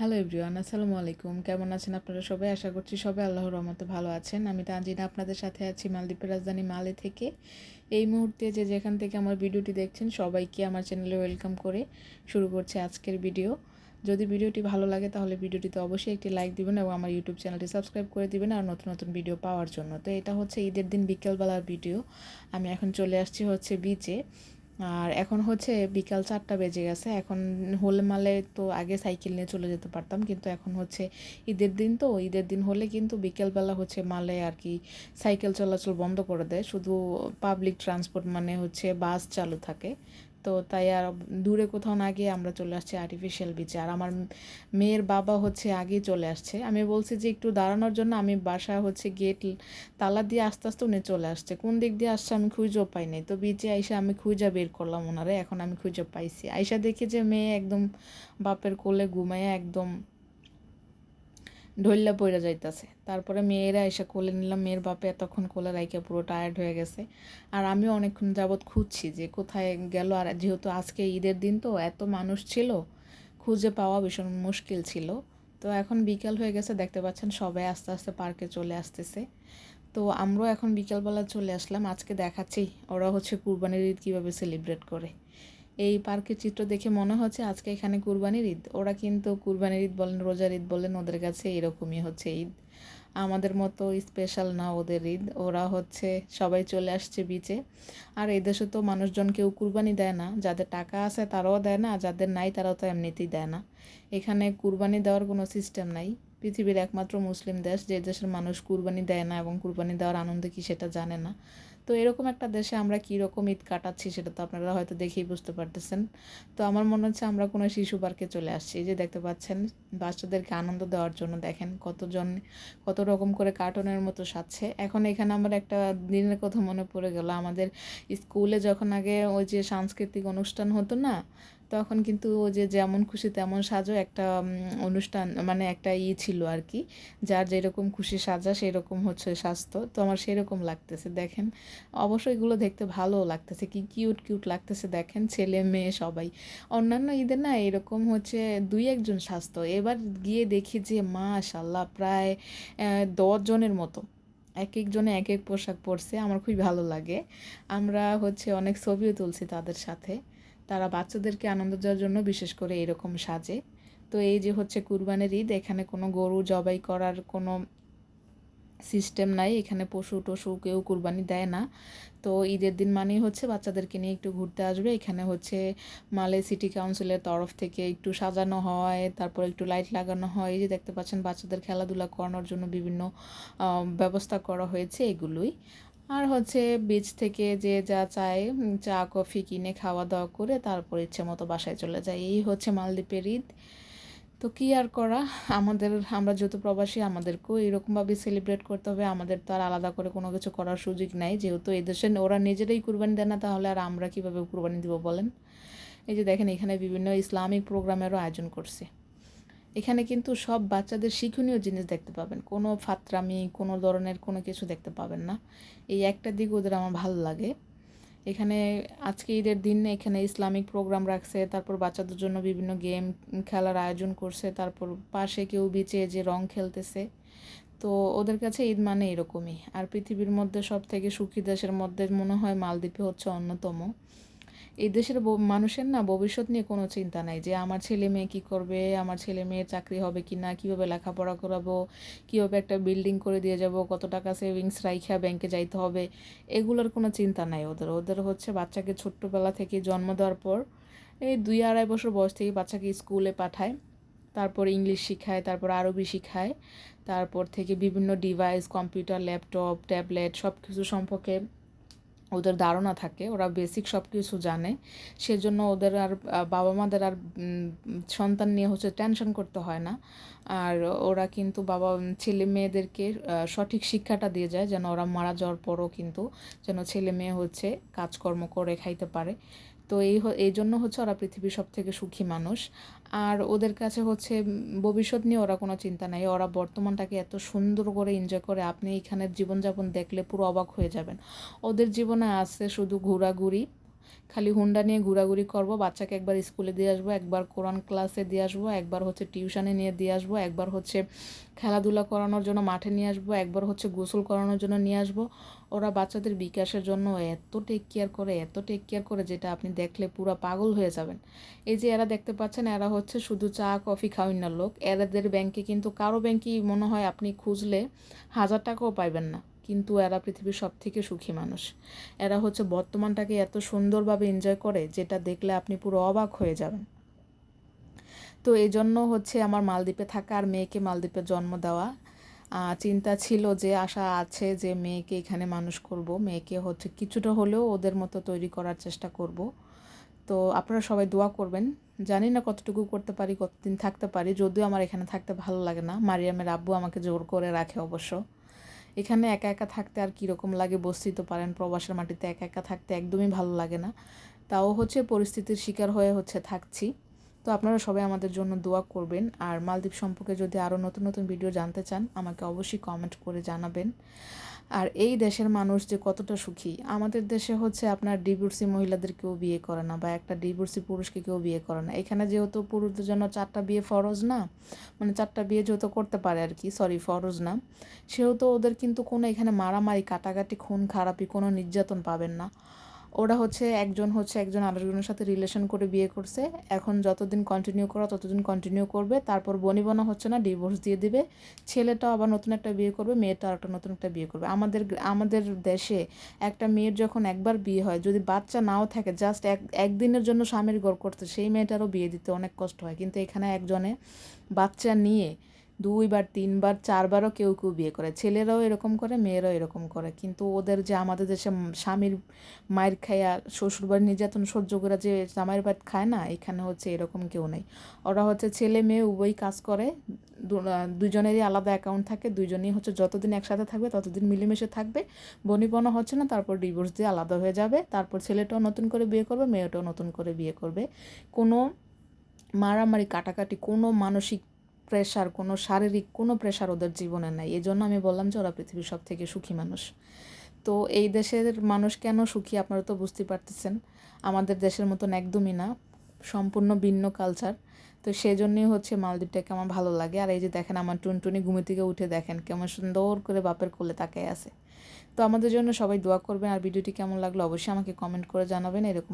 Hello everyone, আসসালামু আলাইকুম। কেমন আছেন আপনারা সবাই? আশা করছি সবাই আল্লাহর রহমতে ভালো আছেন। আমি তানজিনা আপনাদের সাথে আছি মালদ্বীপের রাজধানী মালে থেকে। এই মুহূর্তে যে যেখান থেকে আমার ভিডিওটি দেখছেন সবাইকে আমার চ্যানেলে ওয়েলকাম করে শুরু করছে আজকের ভিডিও। যদি ভিডিওটি ভালো লাগে তাহলে ভিডিওটিতে অবশ্যই একটি লাইক দিবেন এবং আমার ইউটিউব চ্যানেলটি সাবস্ক্রাইব করে দিবেন আর নতুন নতুন ভিডিও পাওয়ার জন্য। তো এটা হচ্ছে ঈদের দিন বিকেলবেলার ভিডিও। আমি এখন চলে আসছি হচ্ছে বিচে। আর এখন হচ্ছে বিকাল 4টা বেজে গেছে। এখন হলে মালে তো আগে সাইকেল নিয়ে চলে যেতে পারতাম, কিন্তু এখন হচ্ছে ঈদের দিন, তো ঈদের দিন হলে কিন্তু বিকেলবেলা হচ্ছে মালে আর কি সাইকেল চলাচল বন্ধ করে দেয়, শুধু পাবলিক ট্রান্সপোর্ট মানে হচ্ছে বাস চালু থাকে। তো তাই আর দূরে কোথাও না গিয়ে আমরা চলে আসছি আর্টিফিশিয়াল বিচে। আর আমার মেয়ের বাবা হচ্ছে আগেই চলে আসছে। আমি বলছি যে একটু দাঁড়ানোর জন্য, আমি বাসা হচ্ছে গেট তালা দিয়ে আস্তে আস্তে উনি চলে আসছে। কোন দিক দিয়ে আসছে আমি খুঁজেও পাই নাই। তো বিচে আইসা আমি খুঁজা বের করলাম ওনারে, এখন আমি খুঁজে পাইছি। আইসা দেখি যে মেয়ে একদম বাপের কোলে ঘুমাইয়া একদম ঢইল্লা পইড়া যাইতাছে। তারপরে মেয়েরা এসে কোলে নিলাম। মেয়ের বাপে এতক্ষণ কোলে রাইখা পুরো টায়ার্ড হয়ে গেছে। আর আমিও অনেকক্ষণ যাবৎ খুঁজছি যে কোথায় গেল। আর যেহেতু আজকে ঈদের দিন, তো এত মানুষ ছিল, খুঁজে পাওয়া ভীষণ মুশকিল ছিল। তো এখন বিকেল হয়ে গেছে, দেখতে পাচ্ছেন সবাই আস্তে আস্তে পার্কে চলে আসতেছে। তো আমরাও এখন বিকেলবেলা চলে আসলাম। আজকে দেখাচ্ছি ওরা হচ্ছে কুরবানির ঈদ কীভাবে সেলিব্রেট করে। এই পার্কের চিত্র দেখে মনে হচ্ছে আজকে এখানে কুরবানির ঈদ। ওরা কিন্তু কুরবানির ঈদ বলেন, রোজার ঈদ বলেন, ওদের কাছে এরকমই হচ্ছে ঈদ। আমাদের মতো স্পেশাল না ওদের ঈদ। ওরা হচ্ছে সবাই চলে আসছে বিচে। আর এই দেশে তো মানুষজন কেউ কুরবানি দেয় না, যাদের টাকা আছে তারাও দেয় না, আর যাদের নাই তারাও তো এমনিতেই দেয় না। এখানে কুরবানি দেওয়ার কোনো সিস্টেম নাই। পৃথিবীর একমাত্র মুসলিম দেশ যে দেশের মানুষ কুরবানি দেয় না এবং কুরবানি দেওয়ার আনন্দ কী সেটা জানে না। তো এরকম একটা দেশে আমরা কীরকম ঈদ কাটাচ্ছি সেটা তো আপনারা হয়তো দেখেই বুঝতে পারতেছেন। তো আমার মনে হচ্ছে আমরা কোনো শিশু পার্কে চলে আসছি। এই যে দেখতে পাচ্ছেন বাচ্চাদেরকে আনন্দ দেওয়ার জন্য দেখেন কতজন কত রকম করে কার্টুনের মতো সাজছে। এখন এখানে আমার একটা দিনের কথা মনে পড়ে গেল। আমাদের স্কুলে যখন আগে ওই যে সাংস্কৃতিক অনুষ্ঠান হতো না, তখন কিন্তু ওই যে যেমন খুশি তেমন সাজো একটা অনুষ্ঠান মানে একটা ছিল আর কি। যার যেরকম খুশি সাজা সেরকম হচ্ছে সাজতো। তো আমার সেরকম লাগতেছে দেখেন। অবশ্যই এগুলো দেখতে ভালোও লাগতেছে, কি কিউট কিউট লাগতেছে দেখেন, ছেলে মেয়ে সবাই। অন্যান্য ঈদে না এরকম হচ্ছে দুই একজন সাজতো, এবার গিয়ে দেখি যে মাশাল্লাহ প্রায় 10 জনের মতো এক একজনে এক এক পোশাক পরছে। আমার খুবই ভালো লাগে। আমরা হচ্ছে অনেক ছবিও তুলছি তাদের সাথে। তারা বাচ্চাদেরকে আনন্দ দেওয়ার জন্য বিশেষ করে এরকম সাজে। তো এই যে হচ্ছে কুরবানির ঈদ, এখানে কোনো গরু জবাই করার কোনো সিস্টেম নাই। এখানে পশু টশু কেউ কুরবানি দেয় না। তো ঈদের দিন মানেই হচ্ছে বাচ্চাদেরকে নিয়ে একটু ঘুরতে আসবে। এখানে হচ্ছে মালে সিটি কাউন্সিলের তরফ থেকে একটু সাজানো হয়, তারপর একটু লাইট লাগানো হয়। এই যে দেখতে পাচ্ছেন বাচ্চাদের খেলাধুলা করানোর জন্য বিভিন্ন ব্যবস্থা করা হয়েছে এগুলোই। আর হচ্ছে বিচ থেকে যে যা চায় চা কফি কিনে খাওয়া দাওয়া করে তারপর ইচ্ছে মতো বাসায় চলে যায়। এই হচ্ছে মালদ্বীপের ঈদ। তো কী আর করা, আমরা যেহেতু প্রবাসী আমাদেরকেও এরকমভাবে সেলিব্রেট করতে হবে। আমাদের তো আর আলাদা করে কোনো কিছু করার সুযোগ নাই, যেহেতু এই দেশে ওরা নিজেরাই কুরবানি দেয় না, তাহলে আর আমরা কীভাবে কুরবানি দিব বলেন। এই যে দেখেন এখানে বিভিন্ন ইসলামিক প্রোগ্রামেরও আয়োজন করছে। এখানে কিন্তু সব বাচ্চাদের শিক্ষণীয় জিনিস দেখতে পাবেন, কোনো ফাত্রামি কোনো ধরনের কোনো কিছু দেখতে পাবেন না। এই একটা দিক ওদের আমার ভালো লাগে। এখানে আজকে ঈদের দিন এখানে ইসলামিক প্রোগ্রাম রাখছে, তারপর বাচ্চাদের জন্য বিভিন্ন গেম খেলার আয়োজন করছে, তারপর পাশে কেউ বিচে যে রং খেলতেছে। তো ওদের কাছে ঈদ মানে এরকমই। আর পৃথিবীর মধ্যে সব থেকে সুখী দেশের মধ্যে মনে হয় মালদ্বীপে হচ্ছে অন্যতম। এই দেশের মানুষের না ভবিষ্যৎ নিয়ে কোনো চিন্তা নাই, যে আমার ছেলে মেয়ে কী করবে, আমার ছেলে মেয়ের চাকরি হবে কি না, কীভাবে লেখাপড়া করাবো, কীভাবে একটা বিল্ডিং করে দিয়ে যাব, কত টাকা সেভিংস রাইখা ব্যাংকে যাইতে হবে, এগুলোর কোনো চিন্তা নাই ওদের। ওদের হচ্ছে বাচ্চাকে ছোট্টবেলা থেকে জন্ম দেওয়ার পর এই 2-2.5 বছর বয়স থেকে বাচ্চাকে স্কুলে পাঠায়, তারপর ইংলিশ শিখায়, তারপর আরবি শিখায়, তারপর থেকে বিভিন্ন ডিভাইস কম্পিউটার ল্যাপটপ ট্যাবলেট সব কিছু সম্পর্কে ওদের ধারণা থাকে, ওরা বেসিক সব কিছু জানে। সেজন্য ওদের আর বাবা মাদের আর সন্তান নিয়ে হচ্ছে টেনশন করতে হয় না। আর ওরা কিন্তু ছেলে মেয়েদেরকে সঠিক শিক্ষাটা দিয়ে যায়, যেন ওরা মারা যাওয়ার পরও কিন্তু যেন ছেলে মেয়ে হচ্ছে কাজকর্ম করে খাইতে পারে। তো এই জন্য হচ্ছে ওরা পৃথিবীর সব থেকে সুখী মানুষ। আর ওদের কাছে হচ্ছে ভবিষ্যৎ নিয়ে ওরা কোনো চিন্তা নাই, ওরা বর্তমানটাকে এত সুন্দর করে এনজয় করে, আপনি এখানের জীবনযাপন দেখলে পুরো অবাক হয়ে যাবেন। ওদের জীবনে আছে শুধু ঘোরাঘুরি, খালি হুন্ডা নিয়ে ঘোরাঘুরি করব, বাচ্চাকে একবার স্কুলে দিয়ে আসবো, একবার কোরআন ক্লাসে দিয়ে আসবো, একবার হচ্ছে টিউশনে নিয়ে দিয়ে আসবো, একবার হচ্ছে খেলাধুলা করানোর জন্য মাঠে নিয়ে আসবো, একবার হচ্ছে গোসল করানোর জন্য নিয়ে আসবো। ওরা বাচ্চাদের বিকাশের জন্য এত টেক কেয়ার করে, এত টেক কেয়ার করে, যেটা আপনি দেখলে পুরো পাগল হয়ে যাবেন। এই যে এরা দেখতে পাচ্ছেন, এরা হচ্ছে শুধু চা কফি খাওয়ান না লোক, এরাদের ব্যাংকে কিন্তু কারো ব্যাংকেই মনে হয় আপনি খুঁজলে 1000 টাকাও পাইবেন না, কিন্তু এরা পৃথিবীর সব থেকে সুখী মানুষ। এরা হচ্ছে বর্তমানটাকে এত সুন্দরভাবে এনজয় করে, যেটা দেখলে আপনি পুরো অবাক হয়ে যাবেন। তো এই জন্য হচ্ছে আমার মালদ্বীপে থাকা আর মেয়েকে মালদ্বীপে জন্ম দেওয়া। চিন্তা ছিল যে, আশা আছে যে মেয়েকে এখানে মানুষ করব, মেয়েকে হচ্ছে কিছুটা হলেও ওদের মতো তৈরি করার চেষ্টা করব। তো আপনারা সবাই দোয়া করবেন। জানি না কতটুকু করতে পারি, কতদিন থাকতে পারি, যদিও আমার এখানে থাকতে ভালো লাগে না। মারিয়ামের আব্বু আমাকে জোর করে রাখে অবশ্য। এখানে একা একা থাকতে আর কীরকম লাগে বুঝতেই তো পারেন, প্রবাসের মাটিতে একা একা থাকতে একদমই ভালো লাগে না। তাও হচ্ছে পরিস্থিতির শিকার হয়ে হচ্ছে থাকছি। তো আপনারা সবাই আমাদের জন্য দোয়া করবেন। আর মালদ্বীপ সম্পর্কে যদি আরও নতুন নতুন ভিডিও জানতে চান, আমাকে অবশ্যই কমেন্ট করে জানাবেন। আর এই দেশের মানুষ যে কতটা সুখী, আমাদের দেশে হচ্ছে আপনার ডিভোর্সি মহিলাদের কেউ বিয়ে করে না, বা একটা ডিভোর্সি পুরুষকে কেউ বিয়ে করে না। এখানে যেহেতু পুরুষদের জন্য 4টা বিয়ে ফরজ না, মানে 4টা বিয়ে যেহেতু করতে পারে আর কি, সরি ফরজ না, সেহেতু ওদের কিন্তু কোনো এখানে মারামারি কাটাকাটি খুন খারাপি কোনো নির্যাতন পাবেন না। ওরা হচ্ছে একজন আরেকজনের সাথে রিলেশন করে বিয়ে করছে, এখন যতদিন কন্টিনিউ করা ততদিন কন্টিনিউ করবে, তারপর বনিবনা হচ্ছে না, ডিভোর্স দিয়ে দিবে। ছেলেটাও আবার নতুন একটা বিয়ে করবে, মেয়েটাও একটা নতুন একটা বিয়ে করবে। আমাদের দেশে একটা মেয়ের যখন একবার বিয়ে হয়, যদি বাচ্চা নাও থাকে, জাস্ট একদিনের জন্য স্বামীর ঘর করতে সেই মেয়েটারও বিয়ে দিতে অনেক কষ্ট হয়। কিন্তু এখানে একজনে বাচ্চা নিয়ে 2বার 3বার 4বারও কেউ কেউ বিয়ে করে, ছেলেরাও এরকম করে, মেয়েরাও এরকম করে। কিন্তু ওদের যে আমাদের দেশে স্বামীর মায়ের খাইয়া শ্বশুরবাড়ির নির্যাতন সহ্য করে যে জামাইয়ের ভাত খায় না, এখানে হচ্ছে এরকম কেউ নেই। ওরা হচ্ছে ছেলে মেয়ে উভয়ই কাজ করে, দুজনেরই আলাদা অ্যাকাউন্ট থাকে, দুজনেই হচ্ছে যতদিন একসাথে থাকবে ততদিন মিলেমিশে থাকবে। বনিবনা হচ্ছে না, তারপর ডিভোর্স দিয়ে আলাদা হয়ে যাবে, তারপর ছেলেটাও নতুন করে বিয়ে করবে, মেয়েটাও নতুন করে বিয়ে করবে। কোনো মারামারি কাটাকাটি, কোনো মানসিক প্রেশার, কোনো শারীরিক কোনো প্রেশার ওদের জীবনে নাই। এই জন্য আমি বললাম যে ওরা পৃথিবীর সব থেকে সুখী মানুষ। তো এই দেশের মানুষ কেন সুখী আপনারা তো বুঝতে পারতেছেন, আমাদের দেশের মতন একদমই না, সম্পূর্ণ ভিন্ন কালচার। তো সেই জন্যই হচ্ছে মালদ্বীপটাকে আমার ভালো লাগে। আর এই যে দেখেন আমার টুনটুনি ঘুমে থেকে উঠে দেখেন কেমন সুন্দর করে বাপের কোলে তাকায় আছে। তো আমাদের জন্য সবাই দোয়া করবেন। আর ভিডিওটি কেমন লাগলো অবশ্যই আমাকে কমেন্ট করে জানাবেন। এরকম